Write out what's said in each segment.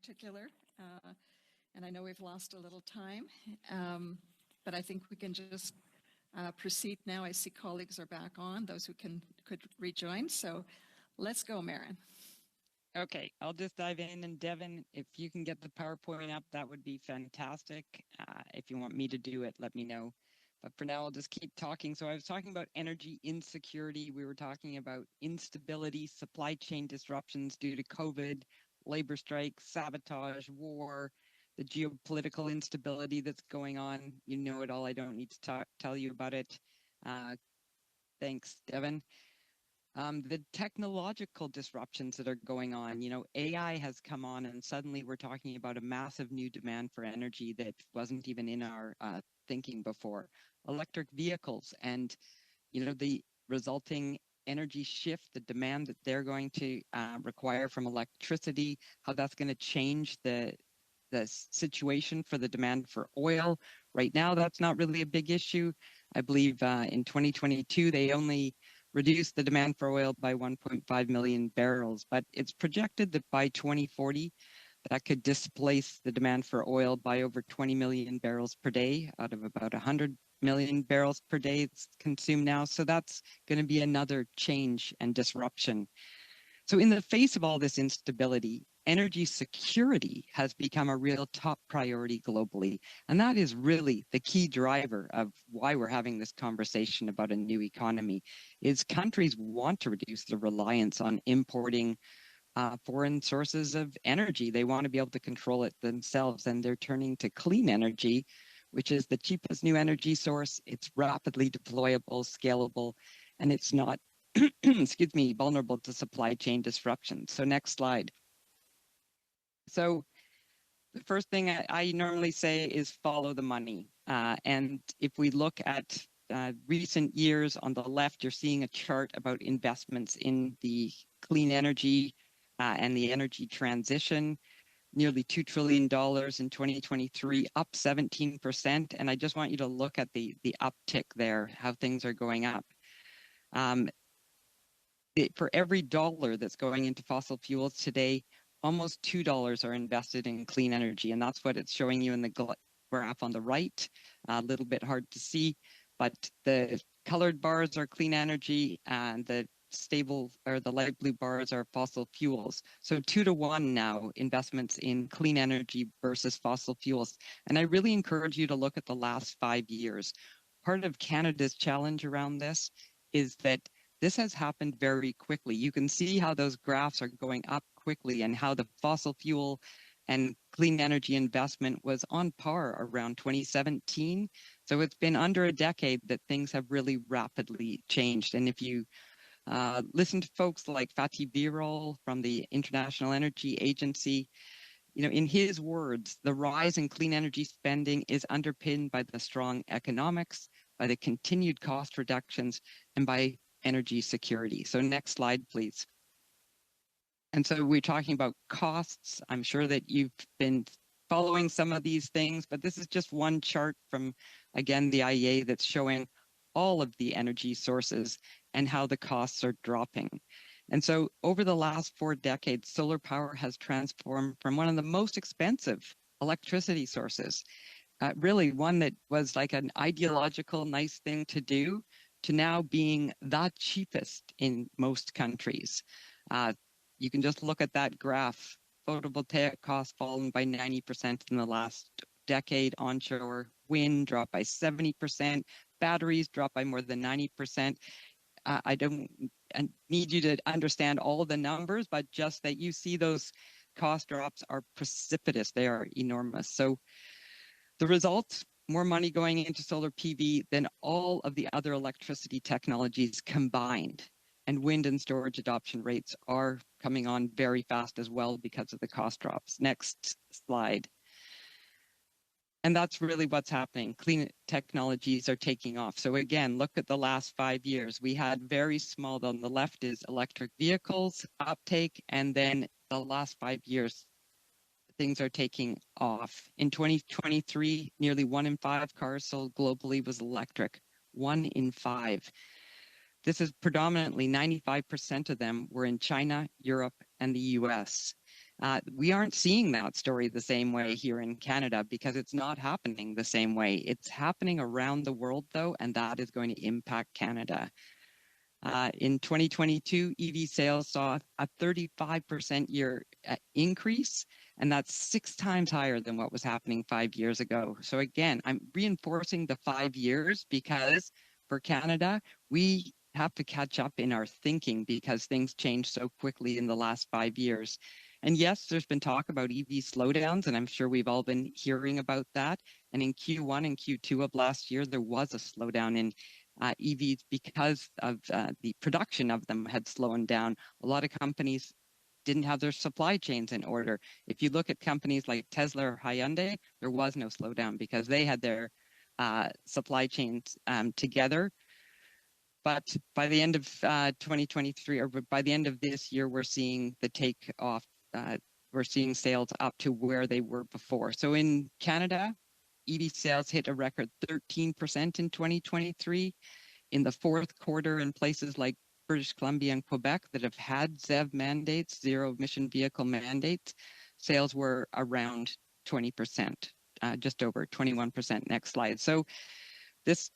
particular. And I know we've lost a little time, but I think we can just proceed now. I see colleagues are back on, those who could rejoin. So let's go, Maren. Okay, I'll just dive in. And Devin, if you can get the PowerPoint up, that would be fantastic. If you want me to do it, let me know. But for now, I'll just keep talking. So I was talking about energy insecurity. We were talking about instability, supply chain disruptions due to COVID, labor strikes, sabotage, war, the geopolitical instability that's going on. You know it all. I don't need to tell you about it. Thanks, Devin. The technological disruptions that are going on, AI has come on and suddenly we're talking about a massive new demand for energy that wasn't even in our thinking before. Electric vehicles and, the resulting energy shift, the demand that they're going to require from electricity, how that's going to change the situation for the demand for oil. Right now, that's not really a big issue. I believe in 2022, they only reduced the demand for oil by 1.5 million barrels, but it's projected that by 2040, that could displace the demand for oil by over 20 million barrels per day out of about 100 million barrels per day it's consumed now. So that's going to be another change and disruption. So in the face of all this instability, energy security has become a real top priority globally. And that is really the key driver of why we're having this conversation about a new economy, is countries want to reduce their reliance on importing foreign sources of energy. They want to be able to control it themselves, and they're turning to clean energy, which is the cheapest new energy source. It's rapidly deployable, scalable, and it's not excuse me, vulnerable to supply chain disruptions. So next slide. So the first thing I normally say is follow the money. And if we look at recent years on the left, you're seeing a chart about investments in the clean energy and the energy transition. Nearly $2 trillion in 2023, up 17%. And I just want you to look at the uptick there, how things are going up. For every dollar that's going into fossil fuels today, almost $2 are invested in clean energy. And that's what it's showing you in the graph on the right. A little bit hard to see, but the colored bars are clean energy and the stable or the light blue bars are fossil fuels. So 2 to 1 now investments in clean energy versus fossil fuels. And I really encourage you to look at the last 5 years. Part of Canada's challenge around this is that this has happened very quickly. You can see how those graphs are going up quickly and how the fossil fuel and clean energy investment was on par around 2017. So it's been under a decade that things have really rapidly changed. And if you listen to folks like Fatih Birol from the International Energy Agency, in his words, the rise in clean energy spending is underpinned by the strong economics, by the continued cost reductions, and by energy security. So next slide, please. And so we're talking about costs. I'm sure that you've been following some of these things, but this is just one chart from, again, the IEA that's showing all of the energy sources and how the costs are dropping. And so over the last 4 decades, solar power has transformed from one of the most expensive electricity sources, really one that was like an ideological nice thing to do, to now being the cheapest in most countries. You can just look at that graph. Photovoltaic costs fallen by 90% in the last decade. Onshore wind dropped by 70%. Batteries dropped by more than 90%. I don't need you to understand all the numbers, but just that you see those cost drops are precipitous. They are enormous. So the results, more money going into solar PV than all of the other electricity technologies combined. And wind and storage adoption rates are coming on very fast as well because of the cost drops. Next slide. And that's really what's happening. Clean technologies are taking off. So again, look at the last 5 years. We had very small, on the left is electric vehicles uptake, and then the last 5 years, things are taking off. In 2023, nearly 1 in 5 cars sold globally was electric. 1 in 5. This is predominantly 95% of them were in China, Europe, and the US. We aren't seeing that story the same way here in Canada because it's not happening the same way. It's happening around the world, though, and that is going to impact Canada. In 2022, EV sales saw a 35% year increase, and that's 6 times higher than what was happening 5 years ago. So again, I'm reinforcing the 5 years because for Canada, we have to catch up in our thinking because things changed so quickly in the last 5 years. And yes, there's been talk about EV slowdowns, and I'm sure we've all been hearing about that. And in Q1 and Q2 of last year, there was a slowdown in EVs because of the production of them had slowed down. A lot of companies didn't have their supply chains in order. If you look at companies like Tesla or Hyundai, there was no slowdown because they had their supply chains together. But by the end of 2023, or by the end of this year, we're seeing the take off. We're seeing sales up to where they were before. So in Canada, EV sales hit a record 13% in 2023. In the fourth quarter, in places like British Columbia and Quebec that have had ZEV mandates, zero emission vehicle mandates, sales were around 20%, just over 21%. Next slide. So this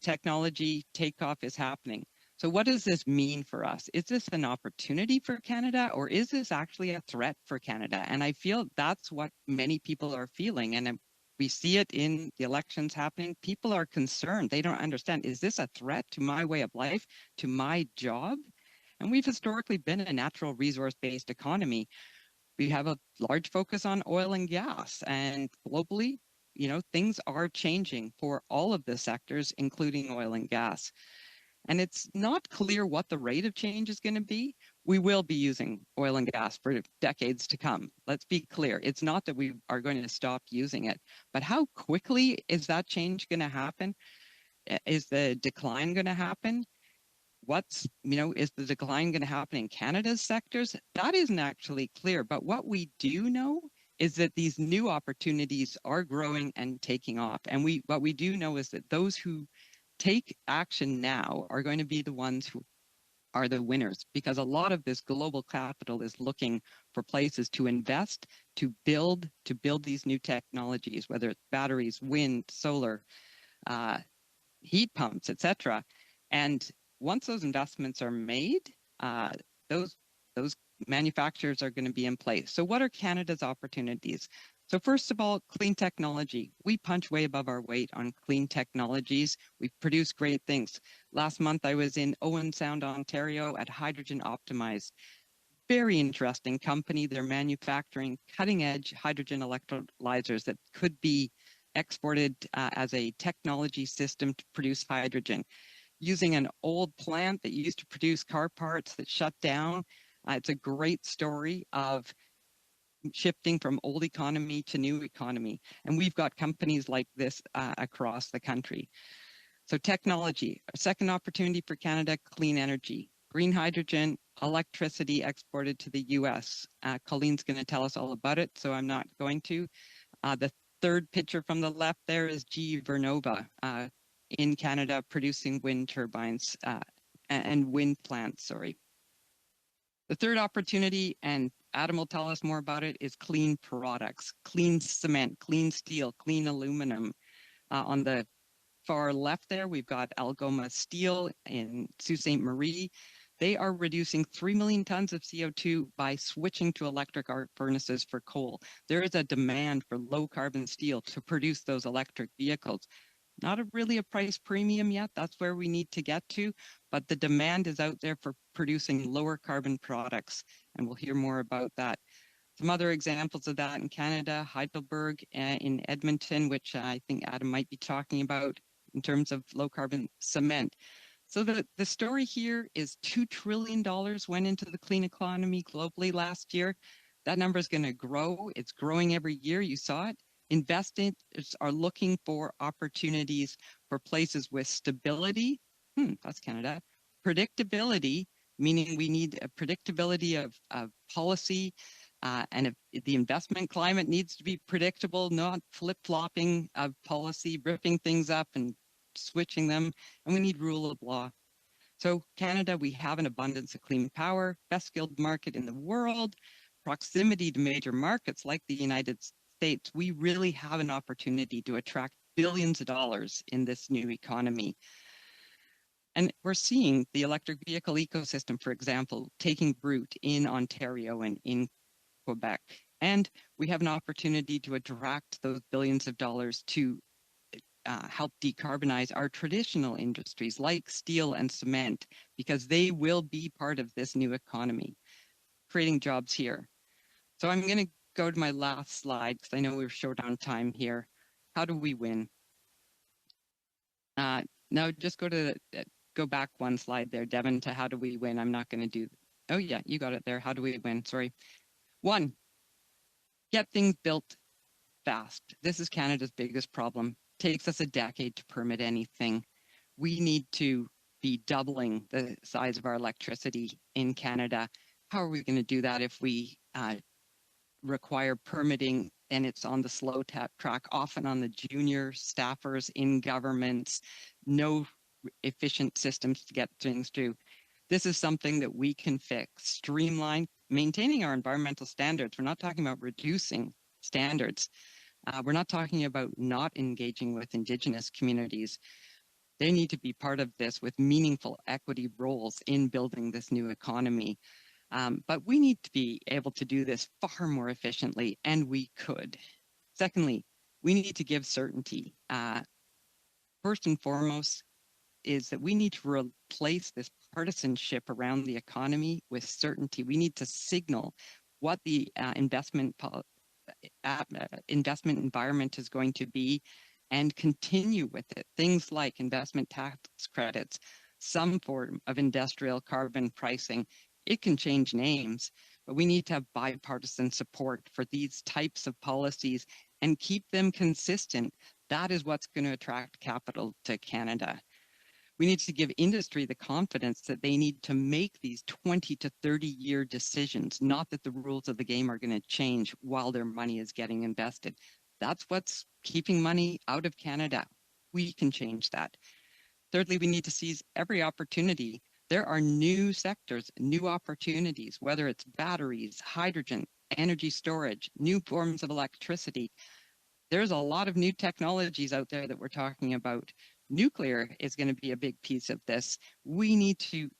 technology takeoff is happening. So what does this mean for us? Is this an opportunity for Canada, or is this actually a threat for Canada? And I feel that's what many people are feeling. And we see it in the elections happening. People are concerned. They don't understand. Is this a threat to my way of life, to my job? And we've historically been a natural resource-based economy. We have a large focus on oil and gas, and globally, things are changing for all of the sectors, including oil and gas. And it's not clear what the rate of change is going to be. We will be using oil and gas for decades to come. Let's be clear. It's not that we are going to stop using it, but how quickly is that change going to happen? Is the decline going to happen? Is the decline going to happen in Canada's sectors? That isn't actually clear. But what we do know is that these new opportunities are growing and taking off. And what we do know is that those who take action now are going to be the ones who are the winners, because a lot of this global capital is looking for places to invest, to build these new technologies, whether it's batteries, wind, solar, heat pumps, etc. And once those investments are made, those manufacturers are going to be in place. So what are Canada's opportunities? So first of all, clean technology. We punch way above our weight on clean technologies. We produce great things. Last month, I was in Owen Sound, Ontario at Hydrogen Optimized. Very interesting company. They're manufacturing cutting-edge hydrogen electrolyzers that could be exported as a technology system to produce hydrogen. Using an old plant that used to produce car parts that shut down. It's a great story of shifting from old economy to new economy. And we've got companies like this across the country. So technology, a second opportunity for Canada, clean energy, green hydrogen, electricity exported to the US. Colleen's going to tell us all about it, so I'm not going to. The third picture from the left there is GE Vernova in Canada producing wind turbines and wind plants, sorry. The third opportunity, and Adam will tell us more about it, is clean products, clean cement, clean steel, clean aluminum. On the far left there, we've got Algoma Steel in Sault Ste. Marie. They are reducing 3 million tons of CO2 by switching to electric arc furnaces for coal. There is a demand for low carbon steel to produce those electric vehicles. Not really a price premium yet. That's where we need to get to. But the demand is out there for producing lower carbon products. And we'll hear more about that. Some other examples of that in Canada, Heidelberg in Edmonton, which I think Adam might be talking about in terms of low carbon cement. So the story here is $2 trillion went into the clean economy globally last year. That number is going to grow. It's growing every year. You saw it. Investors are looking for opportunities for places with stability. That's Canada. Predictability, meaning we need a predictability of policy, and if the investment climate needs to be predictable, not flip-flopping of policy, ripping things up and switching them, and we need rule of law. So Canada, we have an abundance of clean power, best skilled market in the world, proximity to major markets like the United States, we really have an opportunity to attract billions of dollars in this new economy. And we're seeing the electric vehicle ecosystem, for example, taking root in Ontario and in Quebec. And we have an opportunity to attract those billions of dollars to help decarbonize our traditional industries like steel and cement, because they will be part of this new economy, creating jobs here. So I'm going to go to my last slide because I know we're short on time here. How do we win? Now just go back one slide there, Devin, to how do we win? I'm not going to do. Oh yeah, you got it there. How do we win? Sorry. One, get things built fast. This is Canada's biggest problem. Takes us a decade to permit anything. We need to be doubling the size of our electricity in Canada. How are we going to do that if we require permitting and it's on the slow track, often on the junior staffers in governments, no efficient systems to get things through? This is something that we can fix, streamline, maintaining our environmental standards. We're not talking about reducing standards. We're not talking about not engaging with Indigenous communities. They need to be part of this with meaningful equity roles in building this new economy. But we need to be able to do this far more efficiently, and we could. Secondly, we need to give certainty. First and foremost is that we need to replace this partisanship around the economy with certainty. We need to signal what the investment environment is going to be and continue with it. Things like investment tax credits, some form of industrial carbon pricing. It can change names, but we need to have bipartisan support for these types of policies and keep them consistent. That is what's going to attract capital to Canada. We need to give industry the confidence that they need to make these 20 to 30-year decisions, not that the rules of the game are going to change while their money is getting invested. That's what's keeping money out of Canada. We can change that. Thirdly, we need to seize every opportunity. There are new sectors, new opportunities, whether it's batteries, hydrogen, energy storage, new forms of electricity. There's a lot of new technologies out there that we're talking about. Nuclear is going to be a big piece of this. We need to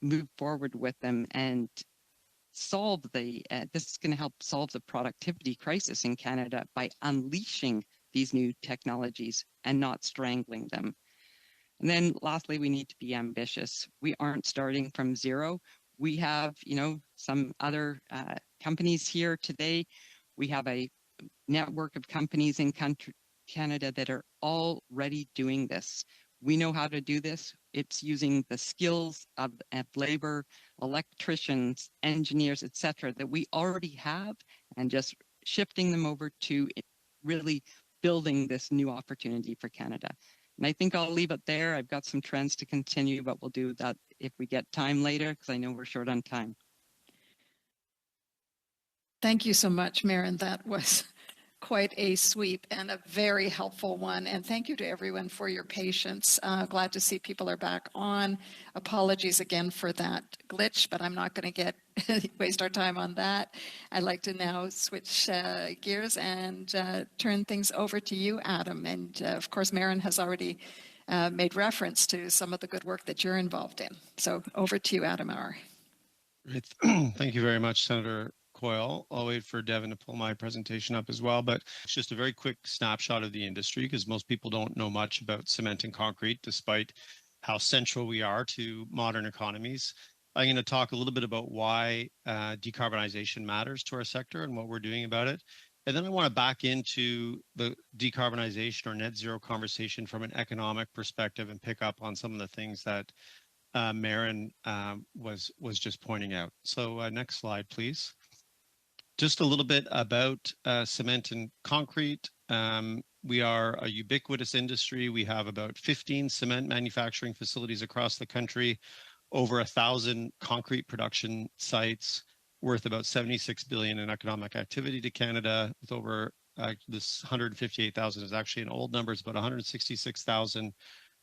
move forward with them and solve this is going to help solve the productivity crisis in Canada by unleashing these new technologies and not strangling them. And then lastly, we need to be ambitious. We aren't starting from zero. We have, some other companies here today. We have a network of companies in Canada that are already doing this. We know how to do this. It's using the skills of labor, electricians, engineers, etc., that we already have, and just shifting them over to really building this new opportunity for Canada. And I think I'll leave it there. I've got some trends to continue, but we'll do that if we get time later, because I know we're short on time. Thank you so much, Marin. That was quite a sweep and a very helpful one. And thank you to everyone for your patience. Glad to see people are back on. Apologies again for that glitch, but I'm not going to waste our time on that. I'd like to now switch gears and turn things over to you, Adam. And of course, Marin has already made reference to some of the good work that you're involved in. So over to you, Adam Auer. Thank you very much, Senator Coyle. I'll wait for Devin to pull my presentation up as well, but it's just a very quick snapshot of the industry because most people don't know much about cement and concrete, despite how central we are to modern economies. I'm going to talk a little bit about why decarbonization matters to our sector and what we're doing about it. And then I want to back into the decarbonization or net zero conversation from an economic perspective and pick up on some of the things that Marin was just pointing out. So next slide, please. Just a little bit about cement and concrete. We are a ubiquitous industry. We have about 15 cement manufacturing facilities across the country, over 1,000 concrete production sites, worth about $76 billion in economic activity to Canada, with over this 158,000 is actually an old number. It's about 166,000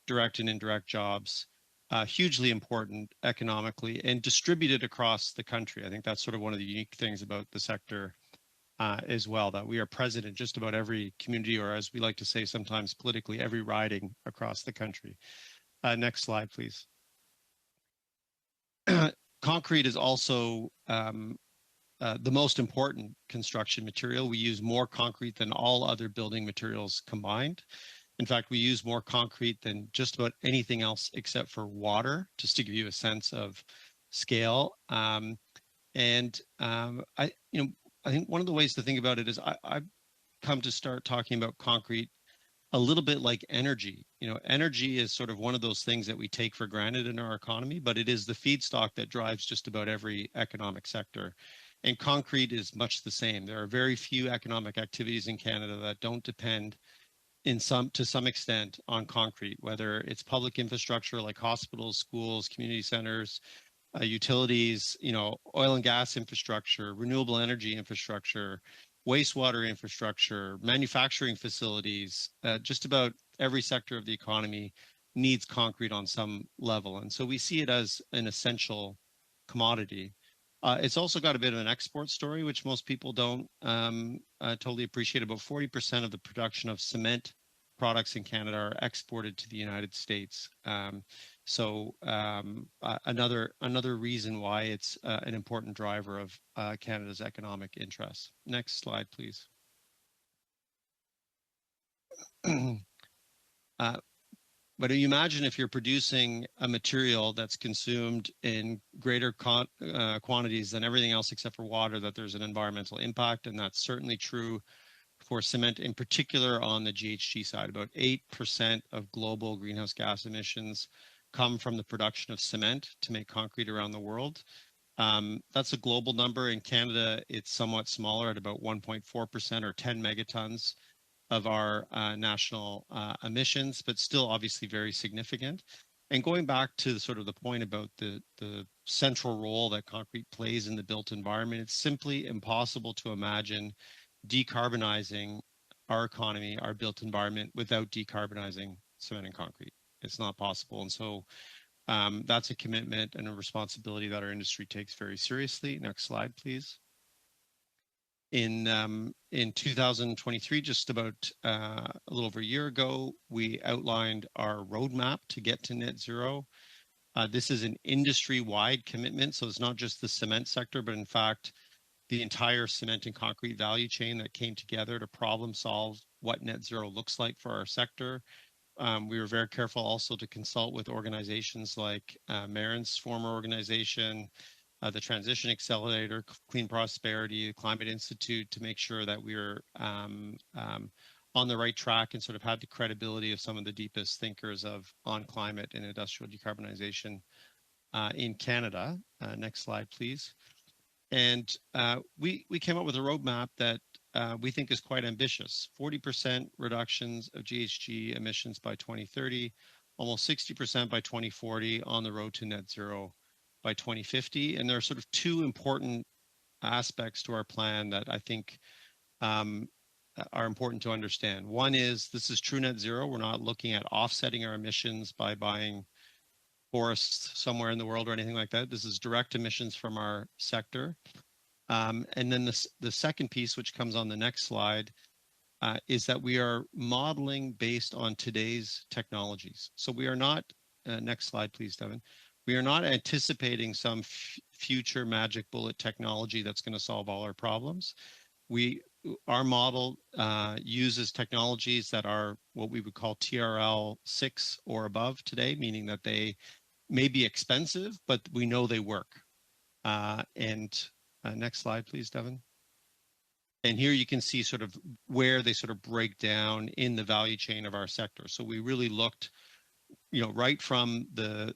direct and indirect jobs. hugely important economically and distributed across the country. I think that's sort of one of the unique things about the sector as well, that we are present in just about every community, or as we like to say sometimes politically, every riding across the country. Next slide, please. Concrete is also the most important construction material. We use more concrete than all other building materials combined. In fact, we use more concrete than just about anything else except for water, just to give you a sense of scale. I think one of the ways to think about it is I've come to start talking about concrete a little bit like energy. Energy is sort of one of those things that we take for granted in our economy, but it is the feedstock that drives just about every economic sector. And concrete is much the same. There are very few economic activities in Canada that don't depend to some extent on concrete, whether it's public infrastructure like hospitals, schools, community centers, utilities, oil and gas infrastructure, renewable energy infrastructure, wastewater infrastructure, manufacturing facilities. Just about every sector of the economy needs concrete on some level. And so we see it as an essential commodity. It's also got a bit of an export story, which most people don't totally appreciate. About 40% of the production of cement products in Canada are exported to the United States. Another reason why it's an important driver of Canada's economic interests. Next slide, please. But you imagine if you're producing a material that's consumed in greater quantities than everything else except for water, that there's an environmental impact, and that's certainly true for cement, in particular on the GHG side. About 8% of global greenhouse gas emissions come from the production of cement to make concrete around the world. That's a global number. In Canada, it's somewhat smaller at about 1.4% or 10 megatons of our national emissions, but still obviously very significant. And going back to sort of the point about the central role that concrete plays in the built environment, it's simply impossible to imagine decarbonizing our economy, our built environment, without decarbonizing cement and concrete. It's not possible. And so that's a commitment and a responsibility that our industry takes very seriously. Next slide, please. In 2023, just about a little over a year ago, we outlined our roadmap to get to net zero. This is an industry-wide commitment, so it's not just the cement sector, but in fact, the entire cement and concrete value chain that came together to problem solve what net zero looks like for our sector. We were very careful also to consult with organizations like Marin's former organization, the Transition Accelerator, Clean Prosperity, the Climate Institute, to make sure that we were on the right track and sort of had the credibility of some of the deepest thinkers on climate and industrial decarbonization in Canada. Next slide, please. And we came up with a roadmap that we think is quite ambitious. 40% reductions of GHG emissions by 2030, almost 60% by 2040, on the road to net zero by 2050. And there are sort of two important aspects to our plan that I think are important to understand. One is this is true net zero. We're not looking at offsetting our emissions by buying forests somewhere in the world or anything like that. This is direct emissions from our sector. And then the second piece, which comes on the next slide, is that we are modeling based on today's technologies. So we are not, next slide, please, Devin. We are not anticipating some future magic bullet technology that's going to solve all our problems. Our model uses technologies that are what we would call TRL 6 or above today, meaning that they may be expensive, but we know they work. Next slide, please, Devin. And here you can see sort of where they sort of break down in the value chain of our sector. So we really looked, right from the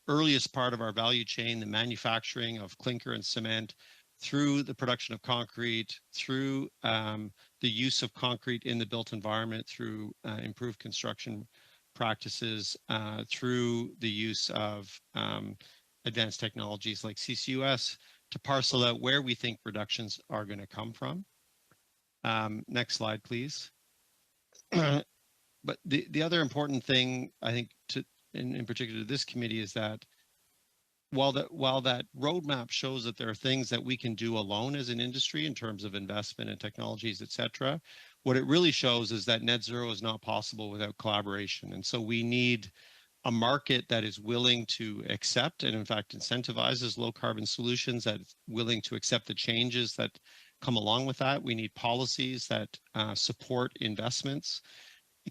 earliest part of our value chain, the manufacturing of clinker and cement, through the production of concrete, through the use of concrete in the built environment, through improved construction practices, through the use of advanced technologies like CCUS, to parcel out where we think reductions are going to come from. Next slide, please. But the other important thing, I think, in particular to this committee, is that while that roadmap shows that there are things that we can do alone as an industry in terms of investment and technologies, et cetera, what it really shows is that net zero is not possible without collaboration. And so we need a market that is willing to accept and in fact incentivizes low carbon solutions, that's willing to accept the changes that come along with that. We need policies that support investments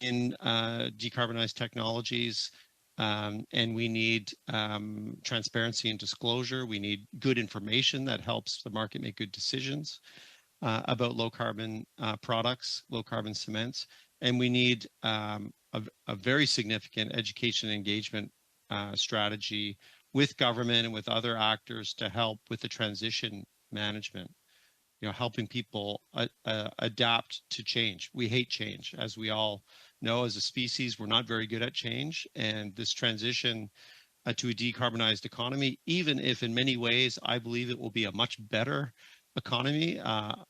in decarbonized technologies. And we need transparency and disclosure. We need good information that helps the market make good decisions about low carbon products, low carbon cements. And we need a very significant education and engagement strategy with government and with other actors to help with the transition management, helping people adapt to change. We hate change, as we all know. As a species, we're not very good at change, and this transition to a decarbonized economy, even if in many ways I believe it will be a much better economy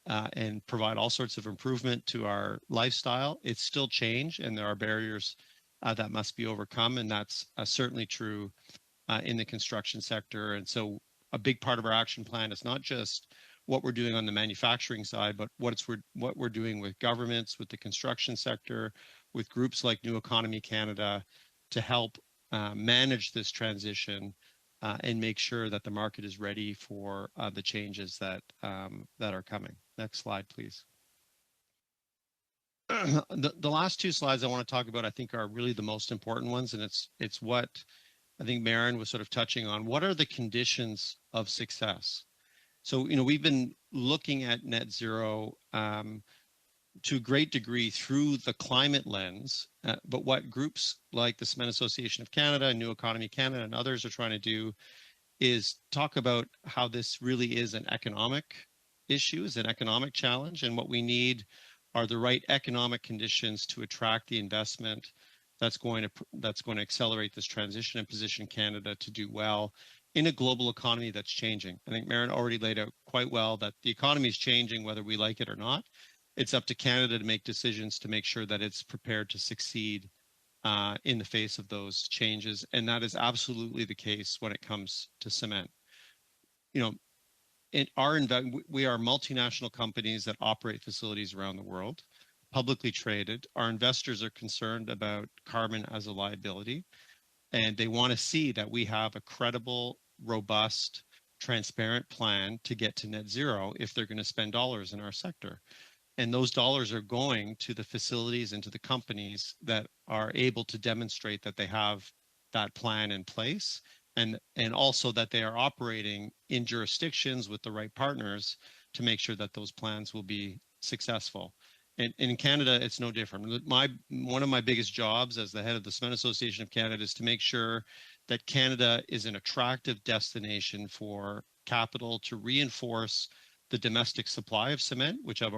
and provide all sorts of improvement to our lifestyle, it's still change, and there are barriers that must be overcome, and that's certainly true in the construction sector. And so a big part of our action plan is not just what we're doing on the manufacturing side, but what we're doing with governments, with the construction sector, with groups like New Economy Canada, to help manage this transition and make sure that the market is ready for the changes that are coming. Next slide, please. The last two slides I want to talk about, I think, are really the most important ones, and it's what I think Marin was sort of touching on. What are the conditions of success? So, we've been looking at net zero to a great degree through the climate lens, but what groups like the Cement Association of Canada, New Economy Canada, and others are trying to do is talk about how this really is an economic issue, is an economic challenge, and what we need are the right economic conditions to attract the investment that's going to accelerate this transition and position Canada to do well in a global economy that's changing. I think Marin already laid out quite well that the economy is changing whether we like it or not. It's up to Canada to make decisions to make sure that it's prepared to succeed in the face of those changes. And that is absolutely the case when it comes to cement. We are multinational companies that operate facilities around the world, publicly traded. Our investors are concerned about carbon as a liability, and they want to see that we have a credible, robust, transparent plan to get to net zero if they're going to spend dollars in our sector. And those dollars are going to the facilities and to the companies that are able to demonstrate that they have that plan in place, and also that they are operating in jurisdictions with the right partners to make sure that those plans will be successful. And in Canada, it's no different. One of my biggest jobs as the head of the Cement Association of Canada is to make sure that Canada is an attractive destination for capital to reinforce the domestic supply of cement, which I've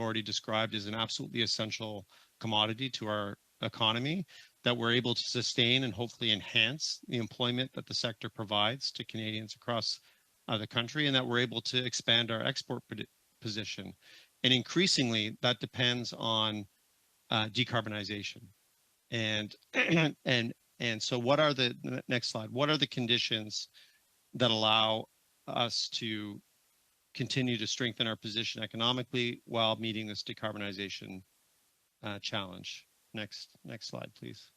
already described as an absolutely essential commodity to our economy, that we're able to sustain and hopefully enhance the employment that the sector provides to Canadians across the country, and that we're able to expand our export position. And increasingly, that depends on decarbonization. And so what are the next slide? What are the conditions that allow us to continue to strengthen our position economically while meeting this decarbonization challenge? Next slide, please.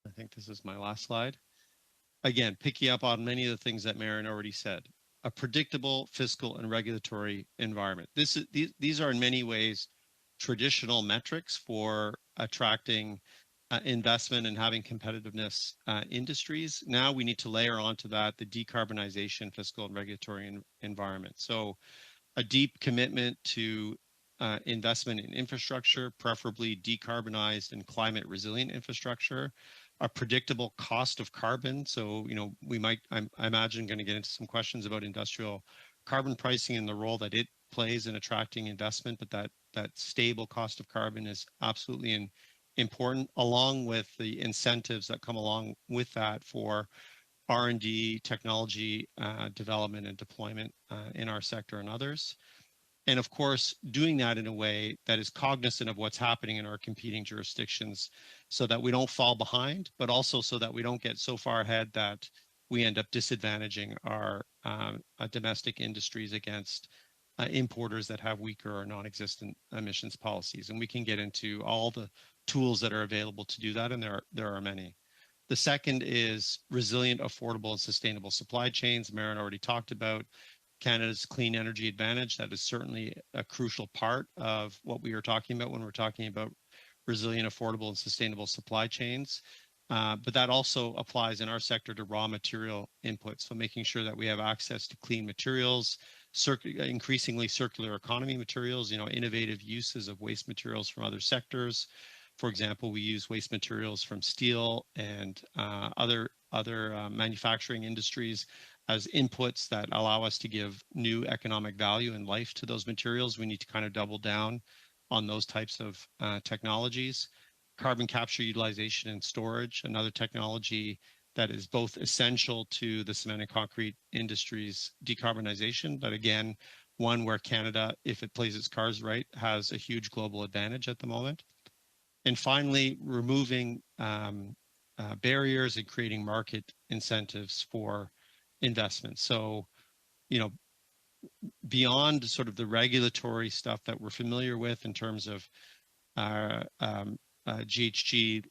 I think this is my last slide. Again, picking up on many of the things that Marin already said. A predictable fiscal and regulatory environment. These are in many ways traditional metrics for attracting investment and having competitiveness industries. Now we need to layer onto that the decarbonization, fiscal and regulatory environment. So a deep commitment to investment in infrastructure, preferably decarbonized and climate resilient infrastructure, a predictable cost of carbon. So, I imagine going to get into some questions about industrial carbon pricing and the role that it plays in attracting investment, but that stable cost of carbon is absolutely important, along with the incentives that come along with that for R&D, technology development and deployment in our sector and others. And of course, doing that in a way that is cognizant of what's happening in our competing jurisdictions so that we don't fall behind, but also so that we don't get so far ahead that we end up disadvantaging our domestic industries against importers that have weaker or non-existent emissions policies. And we can get into all the tools that are available to do that, and there are many. The second is resilient, affordable, and sustainable supply chains. Marin already talked about Canada's clean energy advantage. That is certainly a crucial part of what we are talking about when we're talking about resilient, affordable, and sustainable supply chains. But that also applies in our sector to raw material inputs. So making sure that we have access to clean materials, increasingly circular economy materials, innovative uses of waste materials from other sectors. For example, we use waste materials from steel and other manufacturing industries as inputs that allow us to give new economic value and life to those materials. We need to kind of double down on those types of technologies. Carbon capture, utilization, and storage, another technology that is both essential to the cement and concrete industry's decarbonization, but again, one where Canada, if it plays its cards right, has a huge global advantage at the moment. And finally, removing barriers and creating market incentives for investment. So, beyond sort of the regulatory stuff that we're familiar with in terms of GHG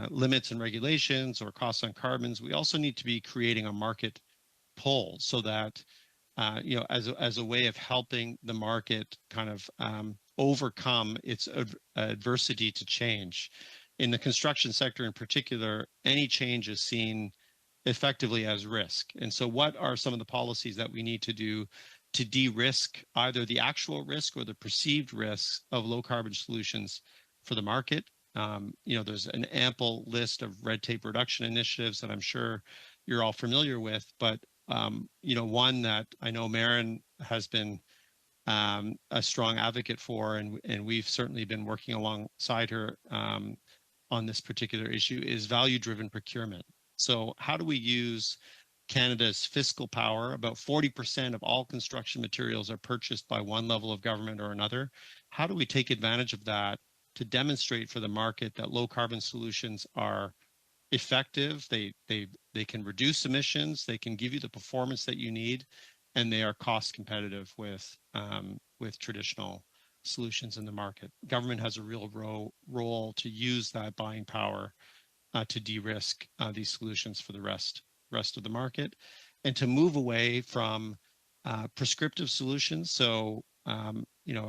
limits and regulations or costs on carbons, we also need to be creating a market pull so that, as a way of helping the market kind of overcome its adversity to change. In the construction sector in particular, any change is seen effectively as risk. And so what are some of the policies that we need to do to de-risk either the actual risk or the perceived risks of low carbon solutions for the market? There's an ample list of red tape reduction initiatives that I'm sure you're all familiar with, but one that I know Marin has been a strong advocate for, and we've certainly been working alongside her on this particular issue, is value-driven procurement. So how do we use Canada's fiscal power? About 40% of all construction materials are purchased by one level of government or another. How do we take advantage of that to demonstrate for the market that low carbon solutions are effective, they can reduce emissions, they can give you the performance that you need, and they are cost competitive with traditional solutions in the market? Government has a real role to use that buying power to de-risk these solutions for the rest of the market, and to move away from prescriptive solutions. So,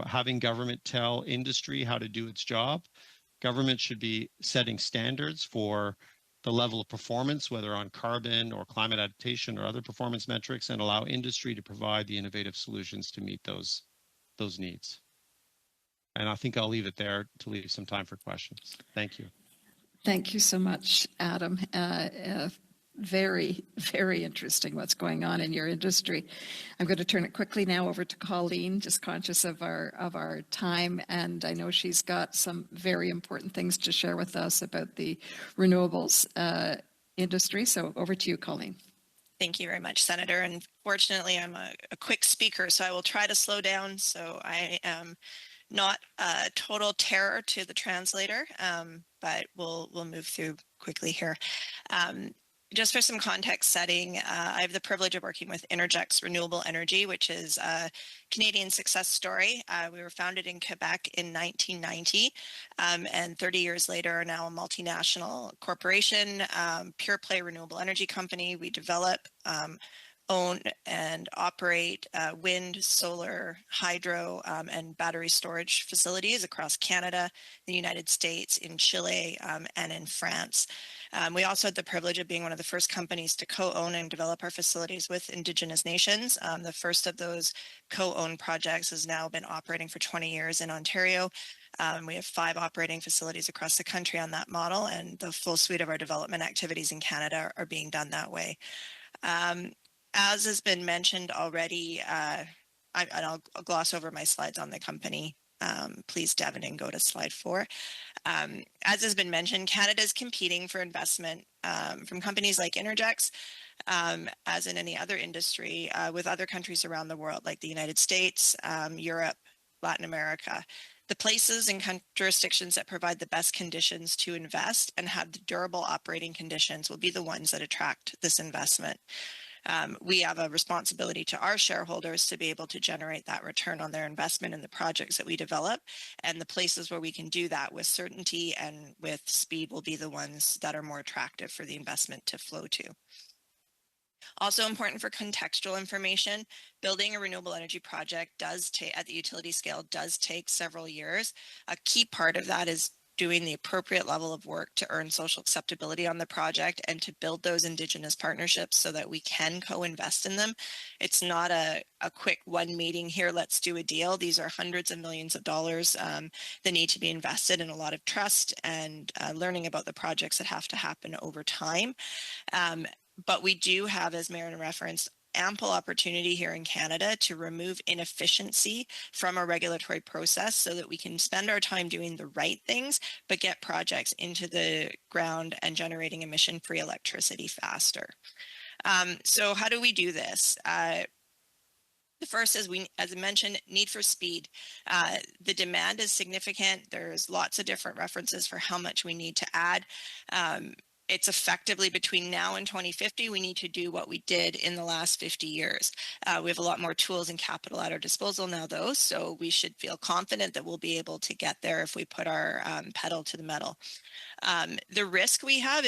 having government tell industry how to do its job. Government should be setting standards for the level of performance, whether on carbon or climate adaptation or other performance metrics, and allow industry to provide the innovative solutions to meet those needs. And I think I'll leave it there to leave some time for questions. Thank you. Thank you so much, Adam. Very, very interesting what's going on in your industry. I'm going to turn it quickly now over to Colleen, just conscious of our time, and I know she's got some very important things to share with us about the renewables industry. So over to you, Colleen. Thank you very much, Senator. And fortunately, I'm a quick speaker, so I will try to slow down. So I am not a total terror to the translator, but we'll move through quickly here. Just for some context setting, I have the privilege of working with Innergex Renewable Energy, which is a Canadian success story. We were founded in Quebec in 1990, and 30 years later are now a multinational corporation, pure play renewable energy company. We develop, own and operate wind, solar, hydro, and battery storage facilities across Canada, the United States, in Chile, and in France. We also had the privilege of being one of the first companies to co-own and develop our facilities with Indigenous nations. The first of those co-owned projects has now been operating for 20 years in Ontario. We have 5 operating facilities across the country on that model, and the full suite of our development activities in Canada are being done that way. As has been mentioned already, and I'll gloss over my slides on the company please, Devin, and go to slide 4. As has been mentioned, Canada is competing for investment from companies like Intergex, as in any other industry, with other countries around the world, like the United States, Europe, Latin America. The places and jurisdictions that provide the best conditions to invest and have the durable operating conditions will be the ones that attract this investment. We have a responsibility to our shareholders to be able to generate that return on their investment in the projects that we develop, and the places where we can do that with certainty and with speed will be the ones that are more attractive for the investment to flow to. Also important for contextual information, building a renewable energy project does take, at the utility scale, does take several years. A key part of that is doing the appropriate level of work to earn social acceptability on the project and to build those Indigenous partnerships so that we can co-invest in them. It's not a quick one meeting here, let's do a deal. These are hundreds of millions of dollars that need to be invested in a lot of trust and learning about the projects that have to happen over time. But we do have, as Marin referenced, ample opportunity here in Canada to remove inefficiency from our regulatory process so that we can spend our time doing the right things, but get projects into the ground and generating emission-free electricity faster. So how do we do this? The first is as I mentioned, need for speed. The demand is significant. There's lots of different references for how much we need to add. It's effectively between now and 2050, we need to do what we did in the last 50 years. We have a lot more tools and capital at our disposal now, though, so we should feel confident that we'll be able to get there if we put our pedal to the metal. The risk we have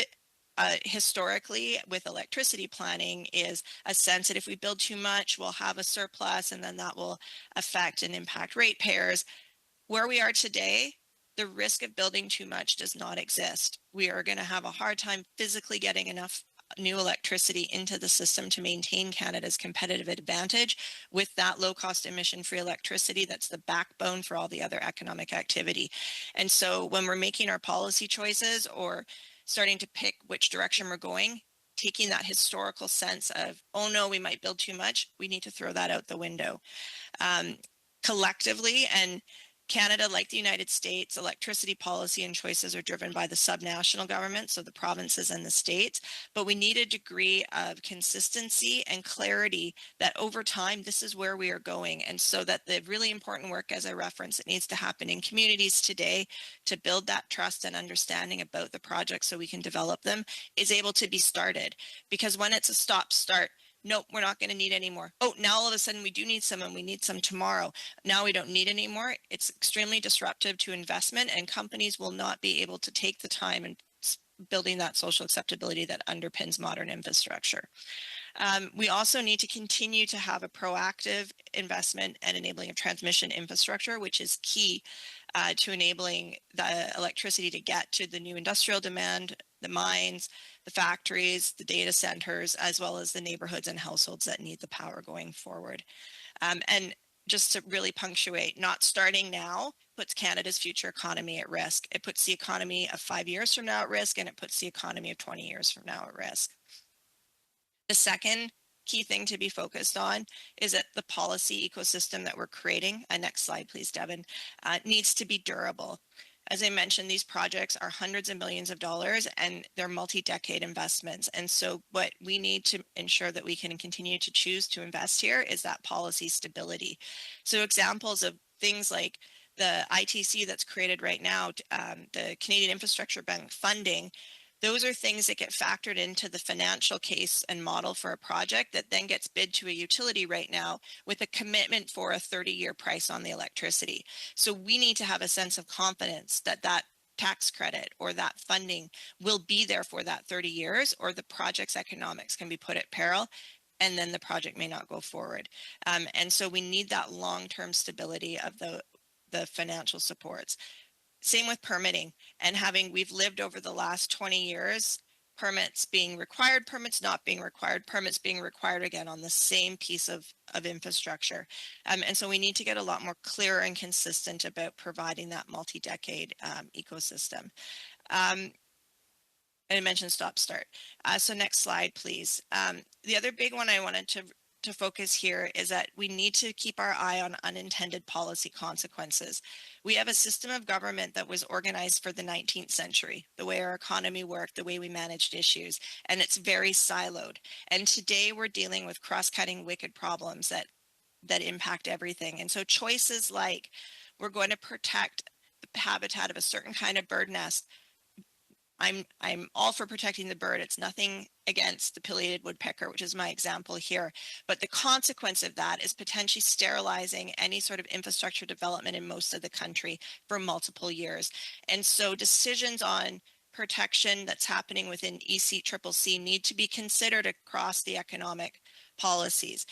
historically with electricity planning is a sense that if we build too much, we'll have a surplus, and then that will affect and impact ratepayers. Where we are today, the risk of building too much does not exist. We are going to have a hard time physically getting enough new electricity into the system to maintain Canada's competitive advantage with that low-cost emission-free electricity that's the backbone for all the other economic activity. And so when we're making our policy choices or starting to pick which direction we're going, taking that historical sense of, oh no, we might build too much, we need to throw that out the window. Collectively, and Canada, like the United States, electricity policy and choices are driven by the subnational government, so the provinces and the states, but we need a degree of consistency and clarity that over time, this is where we are going. And so that the really important work, as I referenced, it needs to happen in communities today to build that trust and understanding about the projects so we can develop them, is able to be started. Because when it's a stop-start, nope, we're not going to need any more. Oh, now all of a sudden we do need some and we need some tomorrow. Now we don't need any more. It's extremely disruptive to investment, and companies will not be able to take the time in building that social acceptability that underpins modern infrastructure. We also need to continue to have a proactive investment and enabling of transmission infrastructure, which is key to enabling the electricity to get to the new industrial demand, the mines, the factories, the data centers, as well as the neighborhoods and households that need the power going forward. And just to really punctuate, not starting now puts Canada's future economy at risk. It puts the economy of 5 years from now at risk, and it puts the economy of 20 years from now at risk. The second key thing to be focused on is that the policy ecosystem that we're creating, next slide please, Devin, needs to be durable. As I mentioned, these projects are hundreds of millions of dollars and they're multi-decade investments. And so what we need to ensure that we can continue to choose to invest here is that policy stability. So examples of things like the ITC that's created right now, the Canadian Infrastructure Bank funding, those are things that get factored into the financial case and model for a project that then gets bid to a utility right now with a commitment for a 30-year price on the electricity. So we need to have a sense of confidence that that tax credit or that funding will be there for that 30 years, or the project's economics can be put at peril and then the project may not go forward. And so we need that long-term stability of the financial supports. Same with permitting and we've lived over the last 20 years, permits being required, permits not being required, permits being required again on the same piece of infrastructure. And so we need to get a lot more clear and consistent about providing that multi-decade ecosystem. And I mentioned stop start. So next slide, please. The other big one I wanted to to focus here is that we need to keep our eye on unintended policy consequences. We have a system of government that was organized for the 19th century, the way our economy worked, the way we managed issues, and it's very siloed. And today we're dealing with cross-cutting wicked problems that impact everything. And so choices like we're going to protect the habitat of a certain kind of bird nest. I'm all for protecting the bird. It's nothing against the pileated woodpecker, which is my example here. But the consequence of that is potentially sterilizing any sort of infrastructure development in most of the country for multiple years. And so decisions on protection that's happening within ECCCC need to be considered across the economic policies.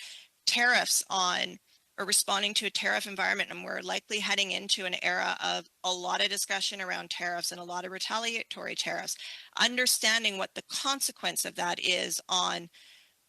Tariffs on or responding to a tariff environment, and we're likely heading into an era of a lot of discussion around tariffs and a lot of retaliatory tariffs, understanding what the consequence of that is on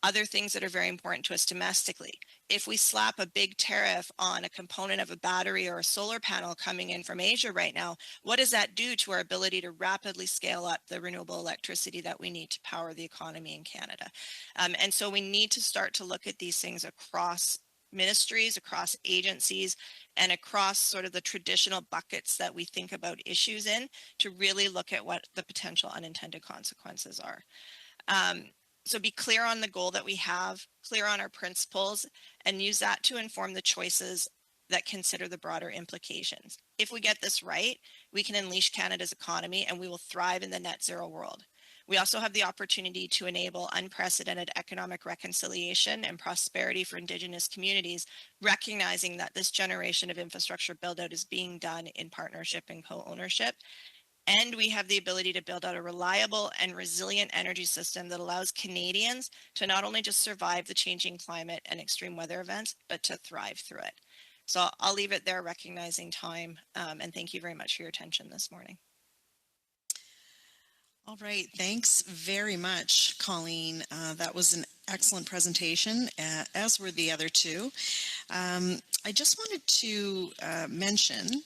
other things that are very important to us domestically. If we slap a big tariff on a component of a battery or a solar panel coming in from Asia right now, what does that do to our ability to rapidly scale up the renewable electricity that we need to power the economy in Canada? And so we need to start to look at these things across ministries, across agencies, and across sort of the traditional buckets that we think about issues in to really look at what the potential unintended consequences are. So be clear on the goal that we have, clear on our principles, and use that to inform the choices that consider the broader implications. If we get this right, we can unleash Canada's economy and we will thrive in the net zero world. We also have the opportunity to enable unprecedented economic reconciliation and prosperity for Indigenous communities, recognizing that this generation of infrastructure build-out is being done in partnership and co-ownership. And we have the ability to build out a reliable and resilient energy system that allows Canadians to not only just survive the changing climate and extreme weather events, but to thrive through it. So I'll leave it there, recognizing time, and thank you very much for your attention this morning. All right, thanks very much, Colleen. That was an excellent presentation, as were the other two. I just wanted to mention,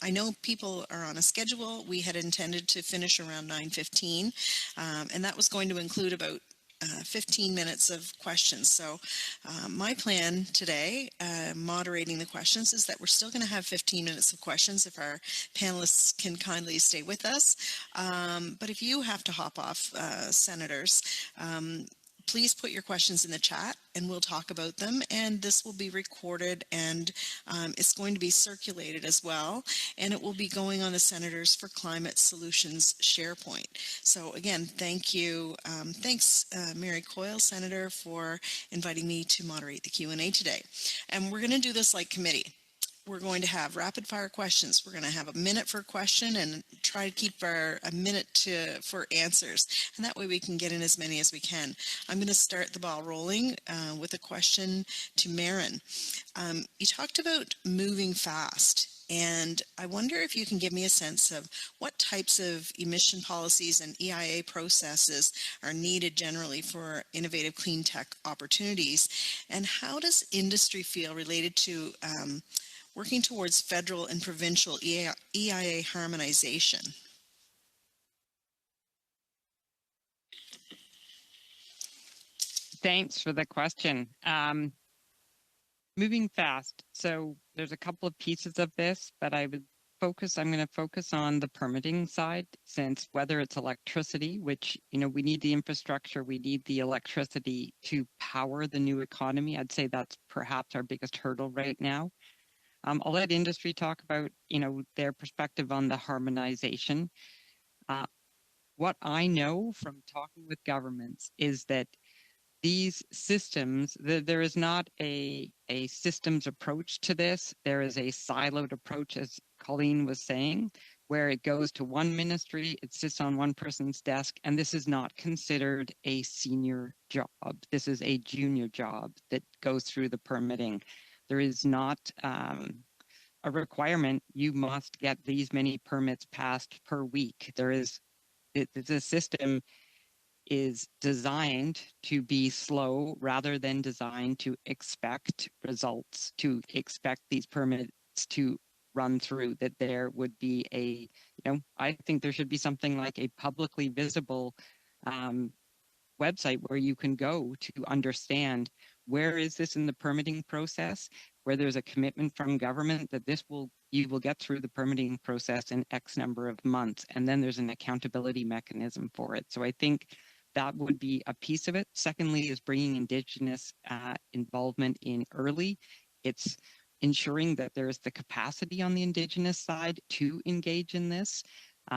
I know people are on a schedule. We had intended to finish around 9:15, and that was going to include about 15 minutes of questions. So my plan today, moderating the questions, is that we're still going to have 15 minutes of questions if our panelists can kindly stay with us. But if you have to hop off, senators, please put your questions in the chat and we'll talk about them, and this will be recorded and it's going to be circulated as well, and it will be going on the Senators for Climate Solutions SharePoint. So again, thank you. Thanks, Mary Coyle, Senator, for inviting me to moderate the Q&A today. And we're going to do this like committee. We're going to have rapid fire questions. We're going to have a minute for a question and try to keep a minute for answers. And that way we can get in as many as we can. I'm going to start the ball rolling with a question to Maren. You talked about moving fast. And I wonder if you can give me a sense of what types of emission policies and EIA processes are needed generally for innovative clean tech opportunities. And how does industry feel related to working towards federal and provincial EIA harmonization? Thanks for the question. Moving fast. So there's a couple of pieces of this, but I'm going to focus on the permitting side, since whether it's electricity, which, we need the infrastructure, we need the electricity to power the new economy. I'd say that's perhaps our biggest hurdle right now. I'll let industry talk about, their perspective on the harmonization. What I know from talking with governments is that these systems, there is not a systems approach to this. There is a siloed approach, as Colleen was saying, where it goes to one ministry, it sits on one person's desk, and this is not considered a senior job. This is a junior job that goes through the permitting. There is not a requirement. You must get these many permits passed per week. The system is designed to be slow rather than designed to expect results, to expect these permits to run through, that there would be I think there should be something like a publicly visible website where you can go to understand where is this in the permitting process, where there's a commitment from government that you will get through the permitting process in X number of months, and then there's an accountability mechanism for it. So I think that would be a piece of it. Secondly, is bringing Indigenous involvement in early. It's ensuring that there's the capacity on the Indigenous side to engage in this.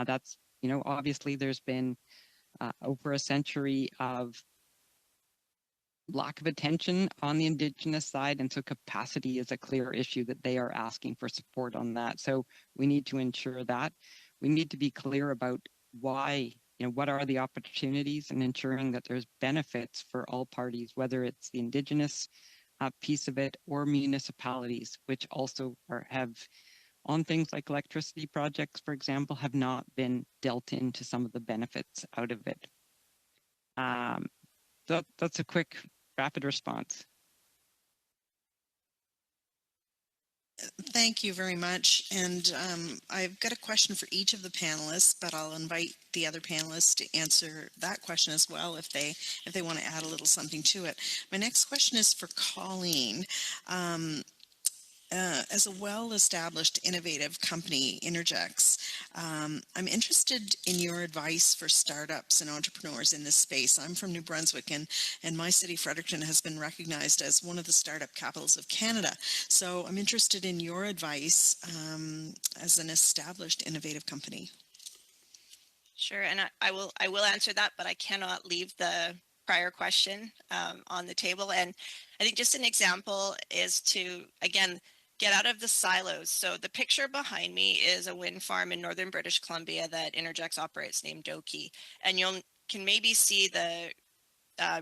That's, obviously there's been over a century of lack of attention on the Indigenous side, and so capacity is a clear issue that they are asking for support on that. So we need to ensure that. We need to be clear about why, what are the opportunities, and ensuring that there's benefits for all parties, whether it's the Indigenous piece of it or municipalities, which also have on things like electricity projects, for example, have not been dealt into some of the benefits out of it. That's a quick, rapid response. Thank you very much. And I've got a question for each of the panelists, but I'll invite the other panelists to answer that question as well if they want to add a little something to it. My next question is for Colleen. As a well-established, innovative company, Innergex, I'm interested in your advice for startups and entrepreneurs in this space. I'm from New Brunswick, and my city, Fredericton, has been recognized as one of the startup capitals of Canada. So I'm interested in your advice as an established, innovative company. Sure, and I will answer that, but I cannot leave the prior question on the table. And I think just an example is to, again, get out of the silos. So the picture behind me is a wind farm in northern British Columbia that Innergex operates named Doki. And you can maybe see the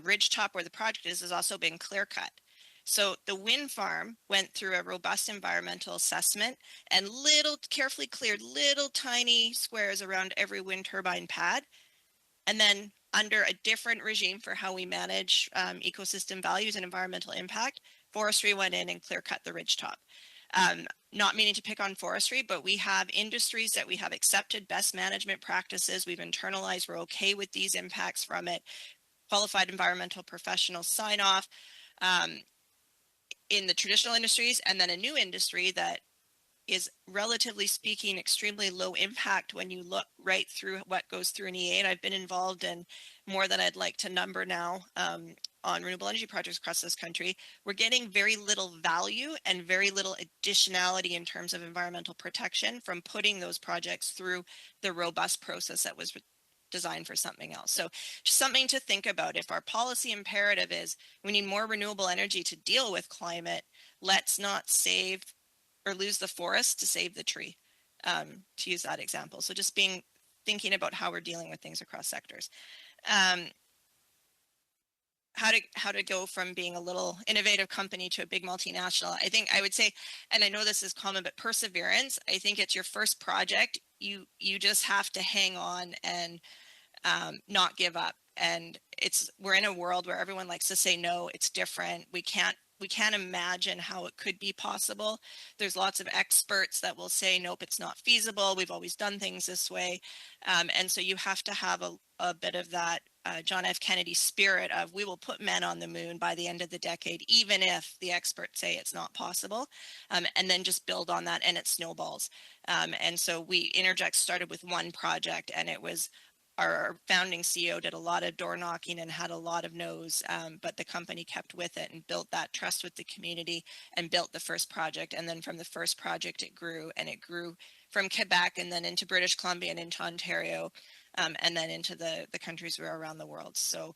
ridge top where the project is has also been clear cut. So the wind farm went through a robust environmental assessment and carefully cleared little tiny squares around every wind turbine pad. And then under a different regime for how we manage ecosystem values and environmental impact, forestry went in and clear cut the ridge top. Not meaning to pick on forestry, but we have industries that we have accepted best management practices. We've internalized, we're okay with these impacts from it. Qualified environmental professionals sign off in the traditional industries, and then a new industry that is, relatively speaking, extremely low impact when you look right through what goes through an EA. And I've been involved in more than I'd like to number now on renewable energy projects across this country. We're getting very little value and very little additionality in terms of environmental protection from putting those projects through the robust process that was designed for something else. So just something to think about. If our policy imperative is we need more renewable energy to deal with climate, let's not save or lose the forest to save the tree, to use that example. So just thinking about how we're dealing with things across sectors. How to go from being a little innovative company to a big multinational. I think I would say, and I know this is common, but perseverance. I think it's your first project. You just have to hang on and not give up. And we're in a world where everyone likes to say no, it's different. We can't imagine how it could be possible. There's lots of experts that will say, nope, it's not feasible. We've always done things this way. And so you have to have a bit of that John F. Kennedy spirit of, we will put men on the moon by the end of the decade, even if the experts say it's not possible, and then just build on that, and it snowballs. And so Innergex started with one project, and it was our founding CEO did a lot of door knocking and had a lot of no's, but the company kept with it and built that trust with the community and built the first project. And then from the first project, it grew from Quebec and then into British Columbia and into Ontario, and then into the countries we're around the world. So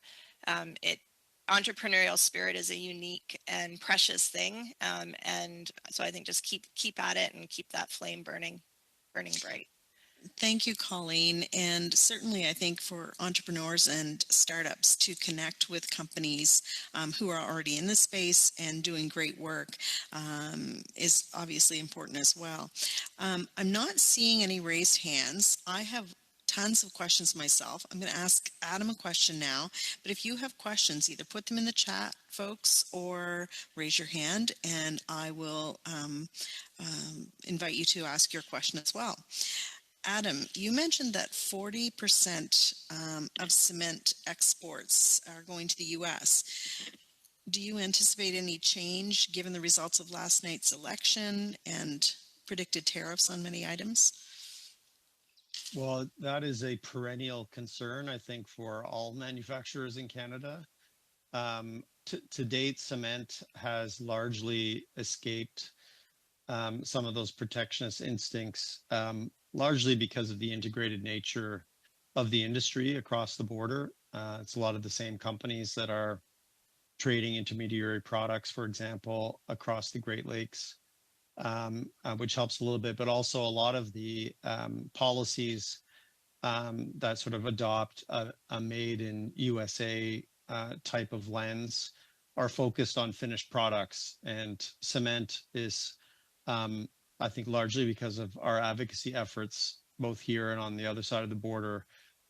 entrepreneurial spirit is a unique and precious thing. And so I think just keep at it and keep that flame burning bright. Thank you, Colleen. And certainly, I think for entrepreneurs and startups to connect with companies who are already in the space and doing great work is obviously important as well. I'm not seeing any raised hands. I have tons of questions myself. I'm going to ask Adam a question now, but if you have questions, either put them in the chat, folks, or raise your hand, and I will invite you to ask your question as well. Adam, you mentioned that 40% of cement exports are going to the U.S. do you anticipate any change given the results of last night's election and predicted tariffs on many items? Well, that is a perennial concern, I think, for all manufacturers in Canada. To date, cement has largely escaped some of those protectionist instincts, largely because of the integrated nature of the industry across the border. It's a lot of the same companies that are trading intermediary products, for example, across the Great Lakes, which helps a little bit, but also a lot of the policies that sort of adopt a made in USA type of lens are focused on finished products. And cement is, I think, largely because of our advocacy efforts, both here and on the other side of the border,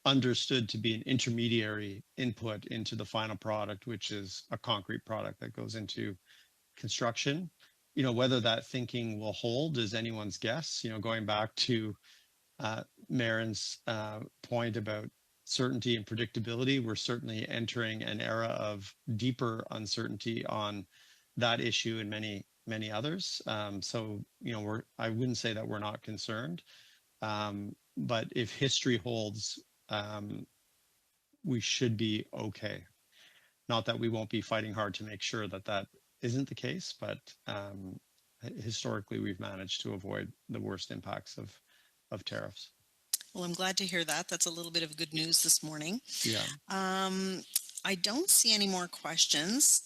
understood to be an intermediary input into the final product, which is a concrete product that goes into construction. You know, whether that thinking will hold is anyone's guess. You know, going back to Marin's point about certainty and predictability, we're certainly entering an era of deeper uncertainty on that issue and many others. So, you know, I wouldn't say that we're not concerned, but if history holds, we should be okay. Not that we won't be fighting hard to make sure that that isn't the case, but historically we've managed to avoid the worst impacts of tariffs. Well, I'm glad to hear that. That's a little bit of good news this morning. Yeah. I don't see any more questions.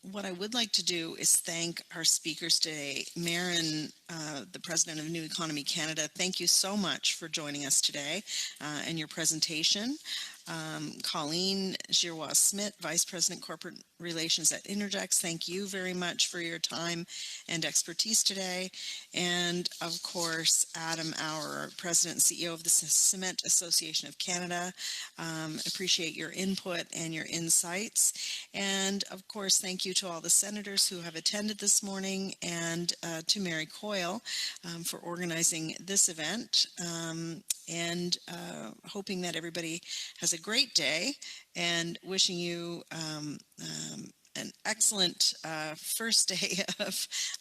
What I would like to do is thank our speakers today. Marin, the president of New Economy Canada, thank you so much for joining us today and your presentation. Colleen Giroir-Smith, Vice President Corporate Relations at Innergex, thank you very much for your time and expertise today. And of course, Adam Auer, President and CEO of the Cement Association of Canada. Appreciate your input and your insights. And of course, thank you to all the senators who have attended this morning, and to Mary Coyle for organizing this event. And hoping that everybody has a great day, and wishing you an excellent first day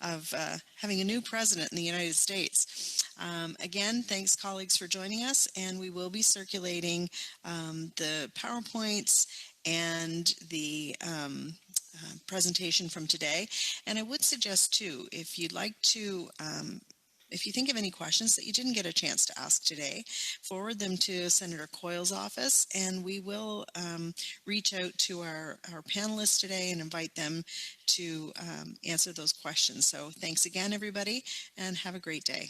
of having a new president in the United States. Again, thanks colleagues for joining us, and we will be circulating the PowerPoints and the presentation from today. And I would suggest too, if you'd like to if you think of any questions that you didn't get a chance to ask today, forward them to Senator Coyle's office, and we will reach out to our panelists today and invite them to answer those questions. So thanks again, everybody, and have a great day.